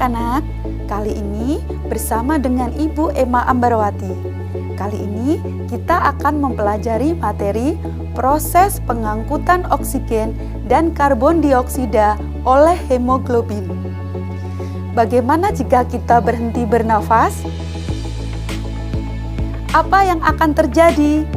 anak-anak, kali ini bersama dengan Ibu Emma Ambarawati. Kali ini kita akan mempelajari materi proses pengangkutan oksigen dan karbon dioksida oleh hemoglobin. Bagaimana jika kita berhenti bernafas? Apa yang akan terjadi?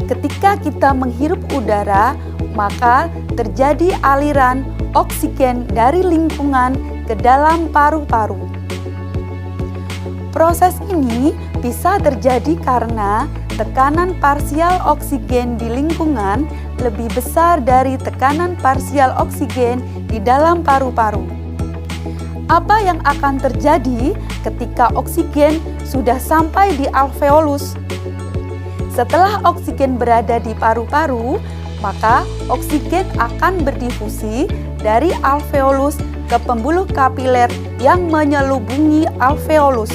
Ketika kita menghirup udara, maka terjadi aliran oksigen dari lingkungan ke dalam paru-paru. Proses ini bisa terjadi karena tekanan parsial oksigen di lingkungan lebih besar dari tekanan parsial oksigen di dalam paru-paru. Apa yang akan terjadi ketika oksigen sudah sampai di alveolus? Setelah oksigen berada di paru-paru, maka oksigen akan berdifusi dari alveolus ke pembuluh kapiler yang menyelubungi alveolus.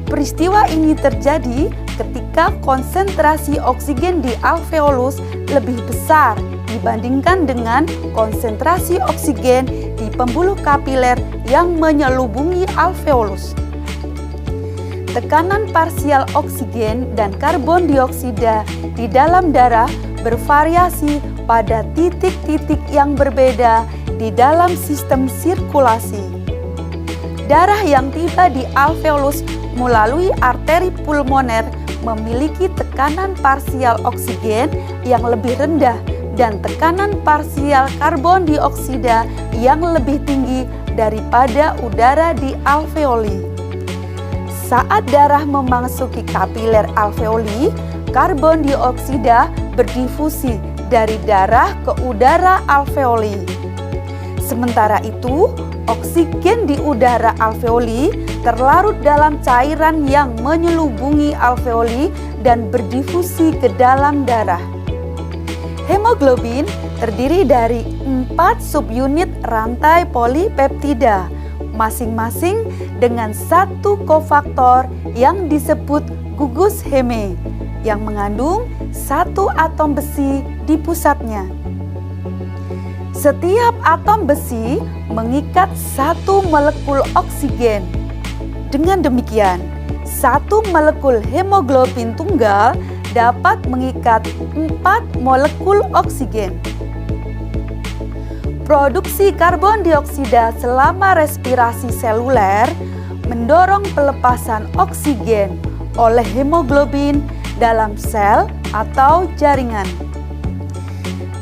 Peristiwa ini terjadi ketika konsentrasi oksigen di alveolus lebih besar dibandingkan dengan konsentrasi oksigen di pembuluh kapiler yang menyelubungi alveolus. Tekanan parsial oksigen dan karbon dioksida di dalam darah bervariasi pada titik-titik yang berbeda di dalam sistem sirkulasi. Darah yang tiba di alveolus melalui arteri pulmoner memiliki tekanan parsial oksigen yang lebih rendah dan tekanan parsial karbon dioksida yang lebih tinggi daripada udara di alveoli. Saat darah memasuki kapiler alveoli, karbon dioksida berdifusi dari darah ke udara alveoli. Sementara itu, oksigen di udara alveoli terlarut dalam cairan yang menyelubungi alveoli dan berdifusi ke dalam darah. Hemoglobin terdiri dari 4 subunit rantai polipeptida, masing-masing dengan satu kofaktor yang disebut gugus heme, yang mengandung satu atom besi di pusatnya. Setiap atom besi mengikat satu molekul oksigen. Dengan demikian, satu molekul hemoglobin tunggal dapat mengikat 4 molekul oksigen. Produksi karbon dioksida selama respirasi seluler mendorong pelepasan oksigen oleh hemoglobin dalam sel atau jaringan.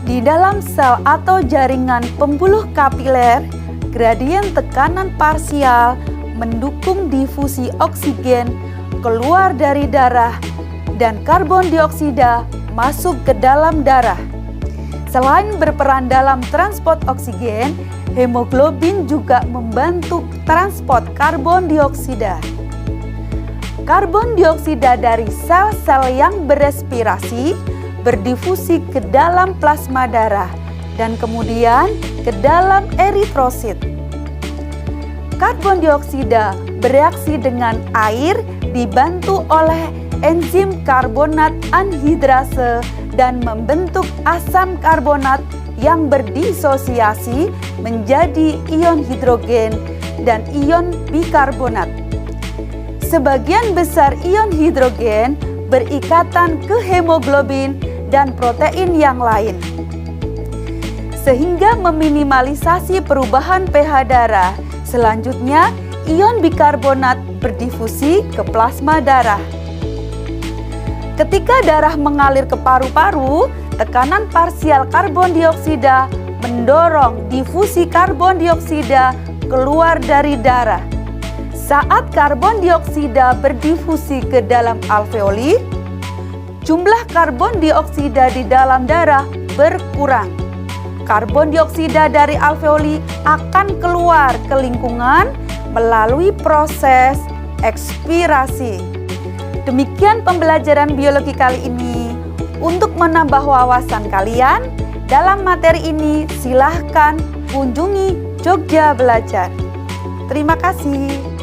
Di dalam sel atau jaringan pembuluh kapiler, gradien tekanan parsial mendukung difusi oksigen keluar dari darah dan karbon dioksida masuk ke dalam darah. Selain berperan dalam transport oksigen, hemoglobin juga membantu transport karbon dioksida. Karbon dioksida dari sel-sel yang berespirasi berdifusi ke dalam plasma darah dan kemudian ke dalam eritrosit. Karbon dioksida bereaksi dengan air dibantu oleh enzim karbonat anhidrase dan membentuk asam karbonat yang berdisosiasi menjadi ion hidrogen dan ion bikarbonat. Sebagian besar ion hidrogen berikatan ke hemoglobin dan protein yang lain, sehingga meminimalisasi perubahan pH darah. Selanjutnya, ion bikarbonat berdifusi ke plasma darah. Ketika darah mengalir ke paru-paru, tekanan parsial karbon dioksida mendorong difusi karbon dioksida keluar dari darah. Saat karbon dioksida berdifusi ke dalam alveoli, jumlah karbon dioksida di dalam darah berkurang. Karbon dioksida dari alveoli akan keluar ke lingkungan melalui proses ekspirasi. Demikian pembelajaran biologi kali ini. Untuk menambah wawasan kalian dalam materi ini, silahkan kunjungi Jogja Belajar. Terima kasih.